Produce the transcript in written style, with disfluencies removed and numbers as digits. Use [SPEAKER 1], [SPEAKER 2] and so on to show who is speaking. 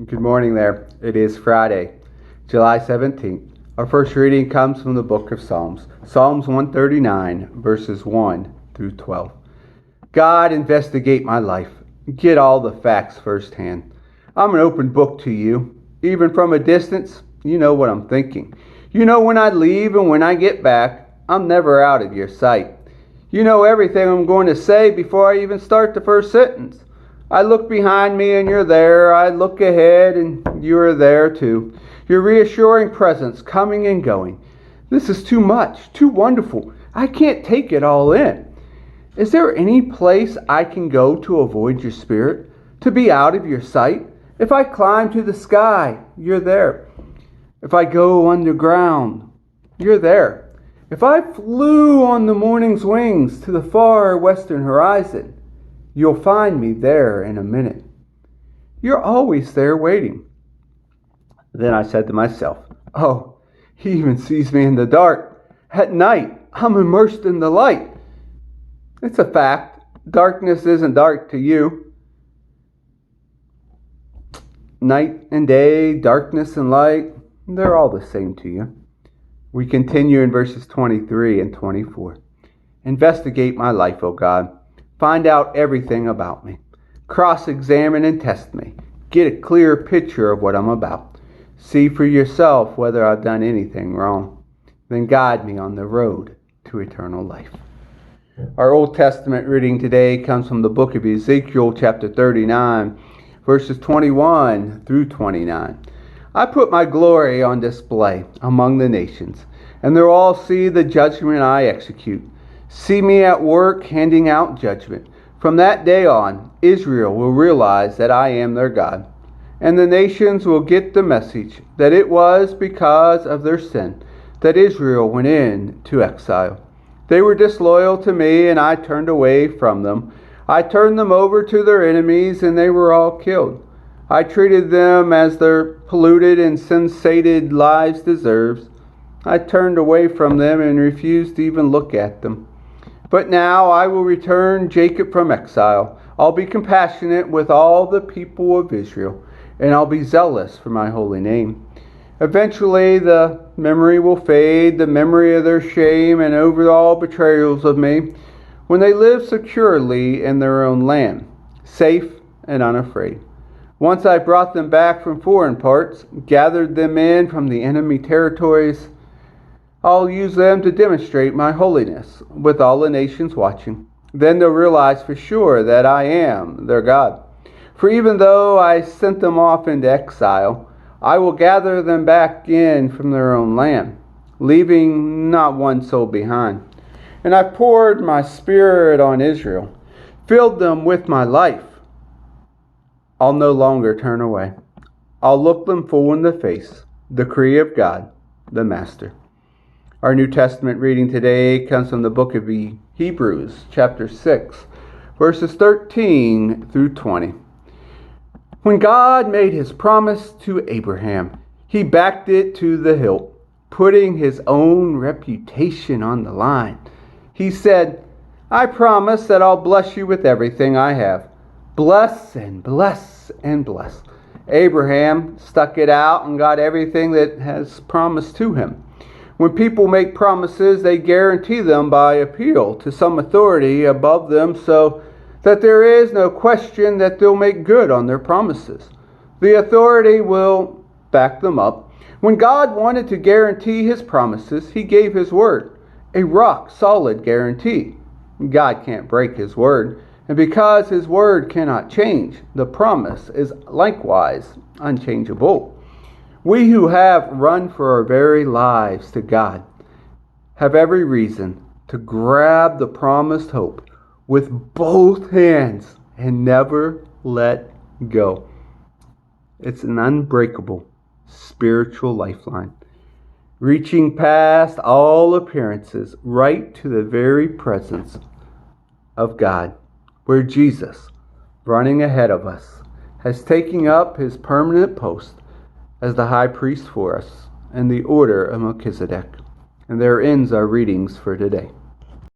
[SPEAKER 1] Good morning there. It is Friday, July 17th. Our first reading comes from the book of Psalms. Psalms 139, verses 1 through 12. God, investigate my life. Get all the facts firsthand. I'm an open book to you. Even from a distance, you know what I'm thinking. You know when I leave and when I get back. I'm never out of your sight. You know everything I'm going to say before I even start the first sentence. I look behind me and you're there. I look ahead and you're there too. Your reassuring presence coming and going. This is too much, too wonderful. I can't take it all in. Is there any place I can go to avoid your spirit, to be out of your sight? If I climb to the sky, you're there. If I go underground, you're there. If I flew on the morning's wings to the far western horizon, you'll find me there in a minute. You're always there waiting. Then I said to myself, oh, he even sees me in the dark. At night, I'm immersed in the light. It's a fact. Darkness isn't dark to you. Night and day, darkness and light, they're all the same to you. We continue in verses 23 and 24. Investigate my life, O God. Find out everything about me. Cross-examine and test me. Get a clear picture of what I'm about. See for yourself whether I've done anything wrong. Then guide me on the road to eternal life. Our Old Testament reading today comes from the book of Ezekiel, chapter 39, verses 21 through 29. I put my glory on display among the nations, and they'll all see the judgment I execute. See me at work handing out judgment. From that day on, Israel will realize that I am their God. And the nations will get the message that it was because of their sin that Israel went into exile. They were disloyal to me, and I turned away from them. I turned them over to their enemies, and they were all killed. I treated them as their polluted and sin-sated lives deserves. I turned away from them and refused to even look at them. But now I will return Jacob from exile. I'll be compassionate with all the people of Israel, and I'll be zealous for my holy name. Eventually the memory will fade, the memory of their shame and overall betrayals of me, when they live securely in their own land, safe and unafraid. Once I brought them back from foreign parts, gathered them in from the enemy territories, I'll use them to demonstrate my holiness with all the nations watching. Then they'll realize for sure that I am their God. For even though I sent them off into exile, I will gather them back in from their own land, leaving not one soul behind. And I poured my spirit on Israel, filled them with my life. I'll no longer turn away. I'll look them full in the face, the decree of God, the Master. Our New Testament reading today comes from the book of Hebrews, chapter 6, verses 13 through 20. When God made his promise to Abraham, he backed it to the hilt, putting his own reputation on the line. He said, I promise that I'll bless you with everything I have. Bless and bless and bless. Abraham stuck it out and got everything that has promised to him. When people make promises, they guarantee them by appeal to some authority above them so that there is no question that they'll make good on their promises. The authority will back them up. When God wanted to guarantee his promises, he gave his word, a rock-solid guarantee. God can't break his word, and because his word cannot change, the promise is likewise unchangeable. We who have run for our very lives to God have every reason to grab the promised hope with both hands and never let go. It's an unbreakable spiritual lifeline, reaching past all appearances right to the very presence of God, where Jesus, running ahead of us, has taken up his permanent post as the high priest for us in the order of Melchizedek. And there ends our readings for today.